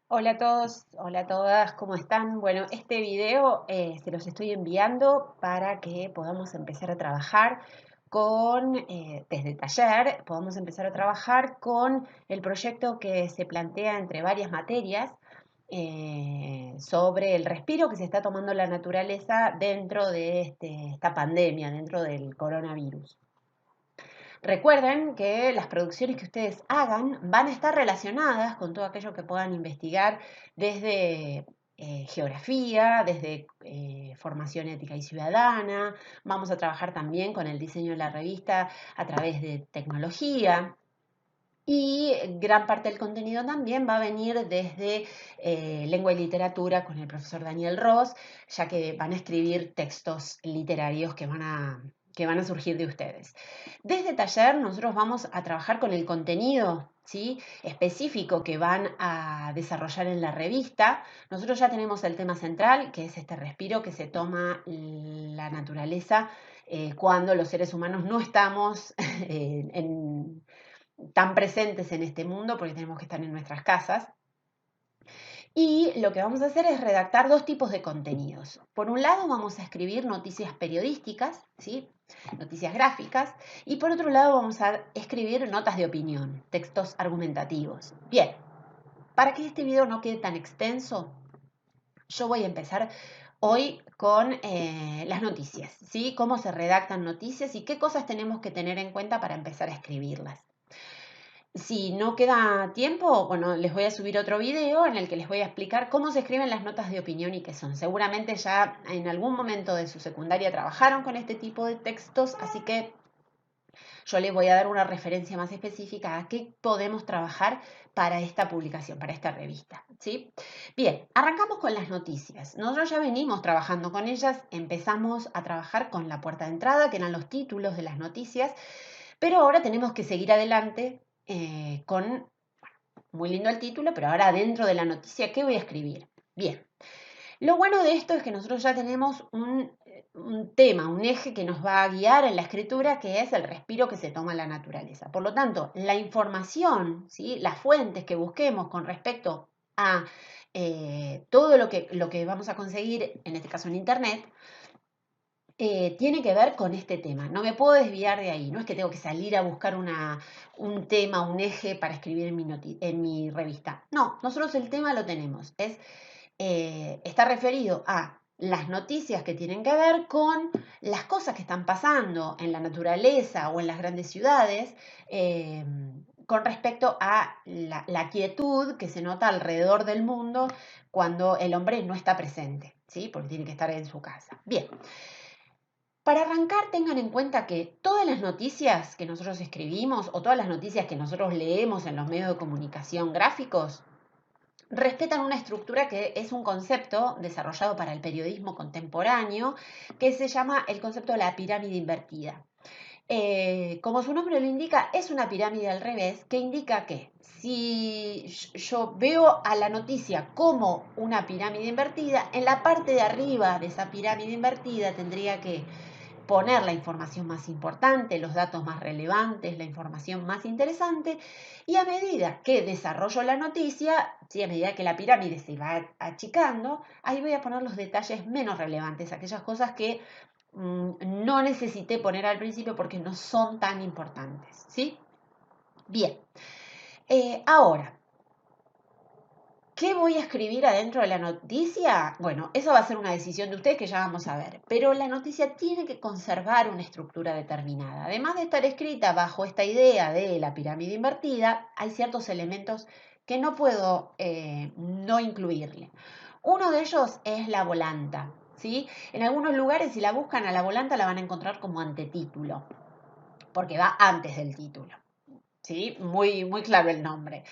Hola a todos, hola a todas, ¿cómo están? Bueno, este video se los estoy enviando para que podamos empezar a trabajar desde el taller, podamos empezar a trabajar con el proyecto que se plantea entre varias materias sobre el respiro que se está tomando la naturaleza dentro de esta pandemia, dentro del coronavirus. Recuerden que las producciones que ustedes hagan van a estar relacionadas con todo aquello que puedan investigar desde geografía, desde formación ética y ciudadana. Vamos a trabajar también con el diseño de la revista a través de tecnología. Y gran parte del contenido también va a venir desde lengua y literatura con el profesor Daniel Ross, ya que van a escribir textos literarios que van a surgir de ustedes. Desde taller nosotros vamos a trabajar con el contenido, ¿sí?, específico que van a desarrollar en la revista. Nosotros ya tenemos el tema central, que es este respiro que se toma la naturaleza cuando los seres humanos no estamos tan presentes en este mundo porque tenemos que estar en nuestras casas. Y lo que vamos a hacer es redactar dos tipos de contenidos. Por un lado vamos a escribir noticias periodísticas, ¿sí?, noticias gráficas, y por otro lado vamos a escribir notas de opinión, textos argumentativos. Bien, para que este video no quede tan extenso, yo voy a empezar hoy con las noticias, ¿sí? Cómo se redactan noticias y qué cosas tenemos que tener en cuenta para empezar a escribirlas. Si no queda tiempo, bueno, les voy a subir otro video en el que les voy a explicar cómo se escriben las notas de opinión y qué son. Seguramente ya en algún momento de su secundaria trabajaron con este tipo de textos, así que yo les voy a dar una referencia más específica a qué podemos trabajar para esta publicación, para esta revista, ¿sí? Bien, arrancamos con las noticias. Nosotros ya venimos trabajando con ellas, empezamos a trabajar con la puerta de entrada, que eran los títulos de las noticias, pero ahora tenemos que seguir adelante con, muy lindo el título, pero ahora dentro de la noticia, ¿qué voy a escribir? Bien, lo bueno de esto es que nosotros ya tenemos un tema, un eje que nos va a guiar en la escritura, que es el respiro que se toma en la naturaleza. Por lo tanto, la información, ¿sí?, las fuentes que busquemos con respecto a todo lo que vamos a conseguir, en este caso en Internet, tiene que ver con este tema. No me puedo desviar de ahí. No es que tengo que salir a buscar un tema, un eje para escribir en mi revista. No, nosotros el tema lo tenemos. Está referido a las noticias que tienen que ver con las cosas que están pasando en la naturaleza o en las grandes ciudades, con respecto a la quietud que se nota alrededor del mundo cuando el hombre no está presente, ¿sí?, porque tiene que estar en su casa. Bien. Para arrancar, tengan en cuenta que todas las noticias que nosotros escribimos o todas las noticias que nosotros leemos en los medios de comunicación gráficos respetan una estructura que es un concepto desarrollado para el periodismo contemporáneo que se llama el concepto de la pirámide invertida. Como su nombre lo indica, es una pirámide al revés, que indica que si yo veo a la noticia como una pirámide invertida, en la parte de arriba de esa pirámide invertida tendría que poner la información más importante, los datos más relevantes, la información más interesante, y a medida que desarrollo la noticia, ¿sí?, a medida que la pirámide se va achicando, ahí voy a poner los detalles menos relevantes, aquellas cosas que no necesité poner al principio porque no son tan importantes, ¿sí? Bien, ahora, ¿qué voy a escribir adentro de la noticia? Bueno, eso va a ser una decisión de ustedes que ya vamos a ver, pero la noticia tiene que conservar una estructura determinada. Además de estar escrita bajo esta idea de la pirámide invertida, hay ciertos elementos que no puedo no incluirle. Uno de ellos es la volanta, ¿sí? En algunos lugares, si la buscan a la volanta, la van a encontrar como antetítulo, porque va antes del título. ¿Sí? Muy, muy claro el nombre.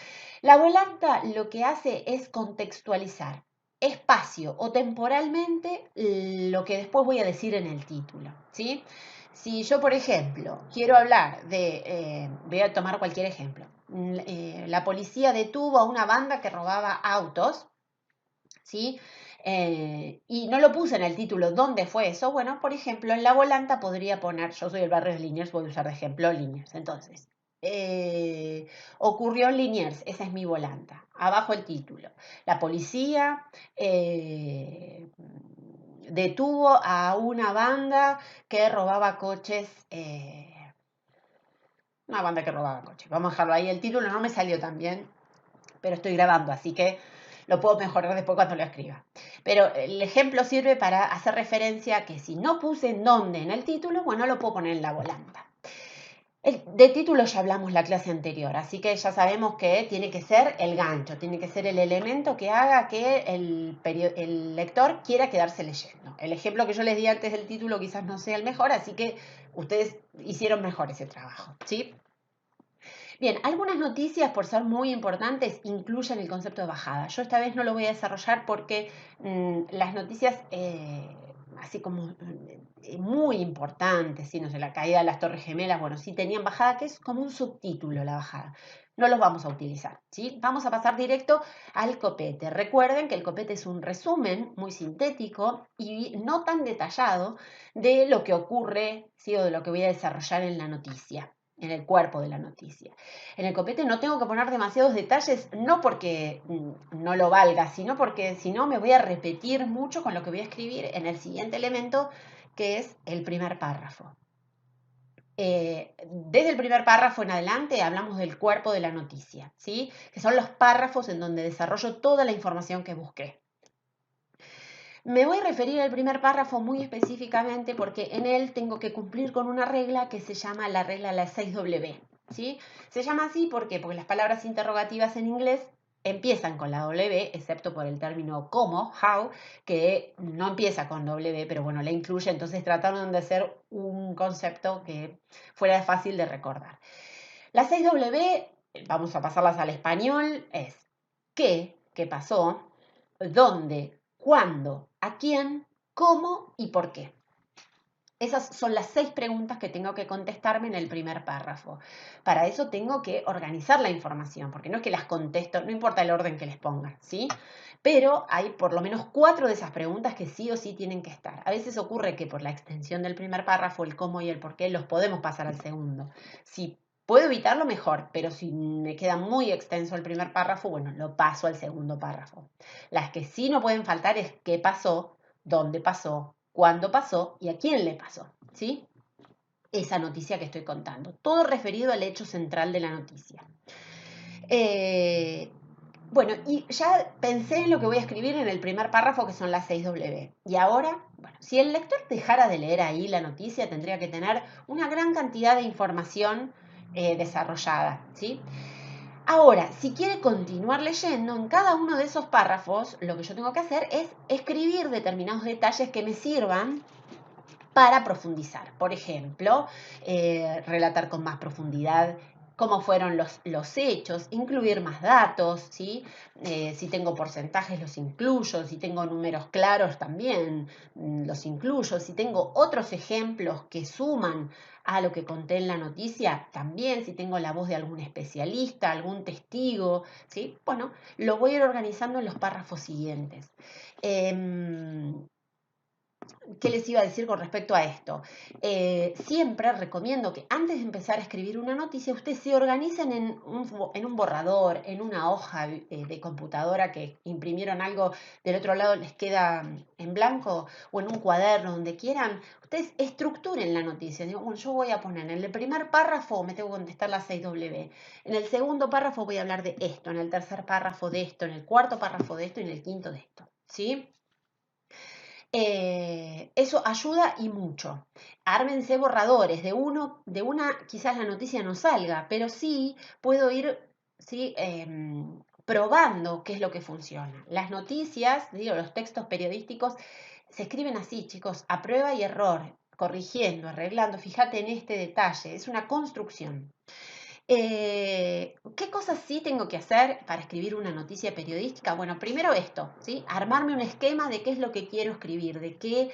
La volanta lo que hace es contextualizar espacio o temporalmente lo que después voy a decir en el título, ¿sí? Si yo, por ejemplo, quiero hablar voy a tomar cualquier ejemplo, la policía detuvo a una banda que robaba autos, ¿sí? Y no lo puse en el título, ¿dónde fue eso? Bueno, por ejemplo, en la volanta podría poner, yo soy del barrio de Liniers, voy a usar de ejemplo Liniers. Entonces, ocurrió en Liniers, esa es mi volanta. Abajo el título. La policía detuvo a una banda que robaba coches. Una banda que robaba coches. Vamos a dejarlo ahí. El título no me salió tan bien, pero estoy grabando, así que lo puedo mejorar después cuando lo escriba. Pero el ejemplo sirve para hacer referencia a que si no puse en dónde en el título, bueno, lo puedo poner en la volanta. De título ya hablamos la clase anterior, así que ya sabemos que tiene que ser el gancho, tiene que ser el elemento que haga que el lector quiera quedarse leyendo. El ejemplo que yo les di antes del título quizás no sea el mejor, así que ustedes hicieron mejor ese trabajo, ¿sí? Bien, algunas noticias, por ser muy importantes, incluyen el concepto de bajada. Yo esta vez no lo voy a desarrollar porque las noticias, así como muy importantes, ¿sí? No sé, la caída de las Torres Gemelas, bueno, sí tenían bajada, que es como un subtítulo la bajada. No los vamos a utilizar, ¿sí? Vamos a pasar directo al copete. Recuerden que el copete es un resumen muy sintético y no tan detallado de lo que ocurre, ¿sí? O de lo que voy a desarrollar en la noticia, en el cuerpo de la noticia. En el copete no tengo que poner demasiados detalles, no porque no lo valga, sino porque si no me voy a repetir mucho con lo que voy a escribir en el siguiente elemento, que es el primer párrafo. Desde el primer párrafo en adelante hablamos del cuerpo de la noticia, ¿sí? Que son los párrafos en donde desarrollo toda la información que busqué. Me voy a referir al primer párrafo muy específicamente porque en él tengo que cumplir con una regla que se llama la regla de las 6W. ¿Sí? Se llama así porque las palabras interrogativas en inglés empiezan con la W, excepto por el término cómo, how, que no empieza con W, pero bueno, la incluye, entonces trataron de hacer un concepto que fuera fácil de recordar. Las 6W, vamos a pasarlas al español, es qué pasó, dónde, cuándo, a quién, cómo y por qué. Esas son las 6 preguntas que tengo que contestarme en el primer párrafo. Para eso tengo que organizar la información, porque no es que las contesto, no importa el orden que les ponga, ¿sí? Pero hay por lo menos 4 de esas preguntas que sí o sí tienen que estar. A veces ocurre que por la extensión del primer párrafo, el cómo y el por qué, los podemos pasar al segundo. Si puedo evitarlo, mejor, pero si me queda muy extenso el primer párrafo, bueno, lo paso al segundo párrafo. Las que sí no pueden faltar es qué pasó, dónde pasó, cuándo pasó y a quién le pasó, ¿sí? Esa noticia que estoy contando. Todo referido al hecho central de la noticia. Bueno, y ya pensé en lo que voy a escribir en el primer párrafo, que son las 6W. Y ahora, bueno, si el lector dejara de leer ahí la noticia, tendría que tener una gran cantidad de información desarrollada, ¿sí? Ahora, si quiere continuar leyendo, en cada uno de esos párrafos, lo que yo tengo que hacer es escribir determinados detalles que me sirvan para profundizar. Por ejemplo, relatar con más profundidad cómo fueron los hechos, incluir más datos, ¿sí? Si tengo porcentajes los incluyo, si tengo números claros también los incluyo, si tengo otros ejemplos que suman a lo que conté en la noticia, también si tengo la voz de algún especialista, algún testigo, ¿sí? Bueno, lo voy a ir organizando en los párrafos siguientes. ¿Qué les iba a decir con respecto a esto? Siempre recomiendo que antes de empezar a escribir una noticia, ustedes se organicen en un borrador, en una hoja de computadora que imprimieron algo, del otro lado les queda en blanco, o en un cuaderno, donde quieran. Ustedes estructuren la noticia. Digo, bueno, yo voy a poner en el primer párrafo, me tengo que contestar las 6W. En el segundo párrafo voy a hablar de esto, en el tercer párrafo de esto, en el cuarto párrafo de esto y en el quinto de esto. ¿Sí? Eso ayuda y mucho. Ármense borradores de una, quizás la noticia no salga, pero sí puedo ir, ¿sí? Probando qué es lo que funciona. Las noticias, digo, los textos periodísticos se escriben así, chicos, a prueba y error, corrigiendo, arreglando. Fíjate en este detalle, es una construcción. ¿Qué cosas sí tengo que hacer para escribir una noticia periodística? Bueno, primero esto, ¿sí? Armarme un esquema de qué es lo que quiero escribir, de qué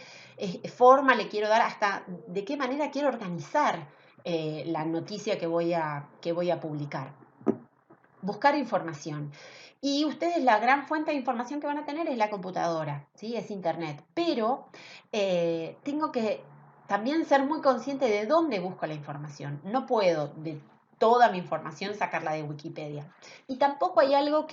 forma le quiero dar, hasta de qué manera quiero organizar la noticia que voy a publicar. Buscar información. Y ustedes la gran fuente de información que van a tener es la computadora, ¿sí? Es internet. Pero tengo que también ser muy consciente de dónde busco la información. No puedo toda mi información sacarla de Wikipedia. Y tampoco hay algo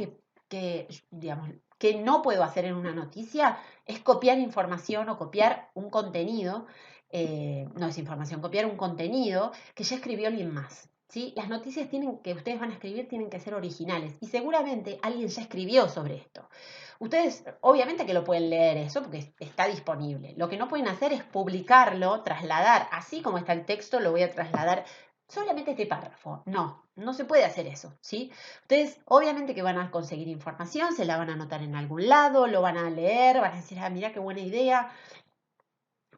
digamos, que no puedo hacer en una noticia, es copiar información o copiar un contenido, no es información, copiar un contenido que ya escribió alguien más. ¿Sí? Las noticias que ustedes van a escribir tienen que ser originales y seguramente alguien ya escribió sobre esto. Ustedes, obviamente que lo pueden leer eso porque está disponible. Lo que no pueden hacer es publicarlo, trasladar, así como está el texto, lo voy a trasladar solamente este párrafo. No, no se puede hacer eso, ¿sí? Ustedes, obviamente que van a conseguir información, se la van a anotar en algún lado, lo van a leer, van a decir, ah, mira qué buena idea,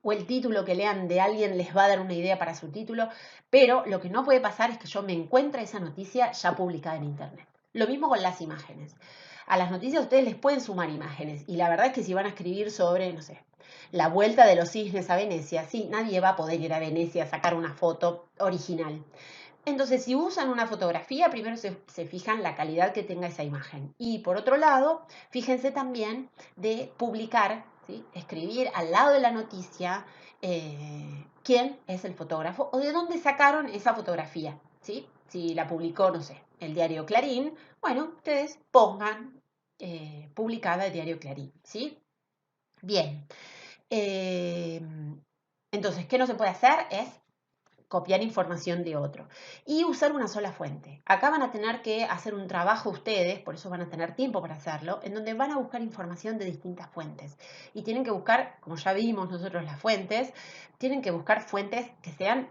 o el título que lean de alguien les va a dar una idea para su título, pero lo que no puede pasar es que yo me encuentre esa noticia ya publicada en Internet. Lo mismo con las imágenes. A las noticias ustedes les pueden sumar imágenes y la verdad es que si van a escribir sobre, no sé, la vuelta de los cisnes a Venecia, sí, nadie va a poder ir a Venecia a sacar una foto original. Entonces, si usan una fotografía, primero se fijan la calidad que tenga esa imagen. Y por otro lado, fíjense también de publicar, ¿sí? Escribir al lado de la noticia quién es el fotógrafo o de dónde sacaron esa fotografía. ¿Sí? Si la publicó, no sé, el diario Clarín, bueno, ustedes pongan publicada el diario Clarín. ¿Sí? Bien. Eh, entonces, ¿qué no se puede hacer? Es copiar información de otro y usar una sola fuente. Acá van a tener que hacer un trabajo ustedes, por eso van a tener tiempo para hacerlo, en donde van a buscar información de distintas fuentes. Y tienen que buscar, como ya vimos nosotros las fuentes, tienen que buscar fuentes que sean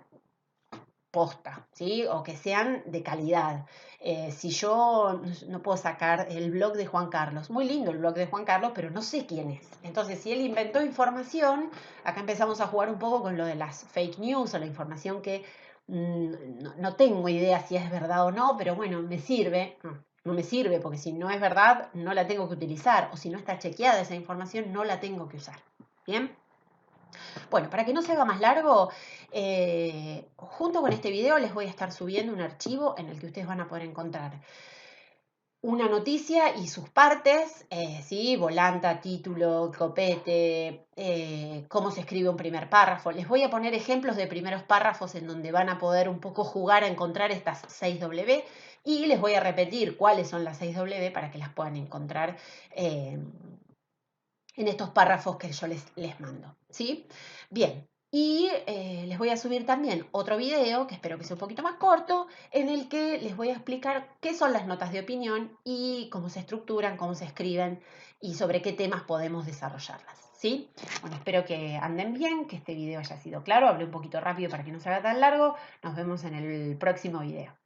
posta, ¿sí? O que sean de calidad. Si yo no puedo sacar el blog de Juan Carlos, muy lindo el blog de Juan Carlos, pero no sé quién es. Entonces, si él inventó información, acá empezamos a jugar un poco con lo de las fake news o la información que no tengo idea si es verdad o no, pero bueno, me sirve. No, no me sirve porque si no es verdad, no la tengo que utilizar. O si no está chequeada esa información, no la tengo que usar. ¿Bien? Bueno, para que no se haga más largo, junto con este video les voy a estar subiendo un archivo en el que ustedes van a poder encontrar una noticia y sus partes, ¿sí? Volanta, título, copete, cómo se escribe un primer párrafo. Les voy a poner ejemplos de primeros párrafos en donde van a poder un poco jugar a encontrar estas 6W y les voy a repetir cuáles son las 6W para que las puedan encontrar en estos párrafos que yo les mando, ¿sí? Bien, y les voy a subir también otro video, que espero que sea un poquito más corto, en el que les voy a explicar qué son las notas de opinión y cómo se estructuran, cómo se escriben y sobre qué temas podemos desarrollarlas, ¿sí? Bueno, espero que anden bien, que este video haya sido claro, hablé un poquito rápido para que no se haga tan largo, nos vemos en el próximo video.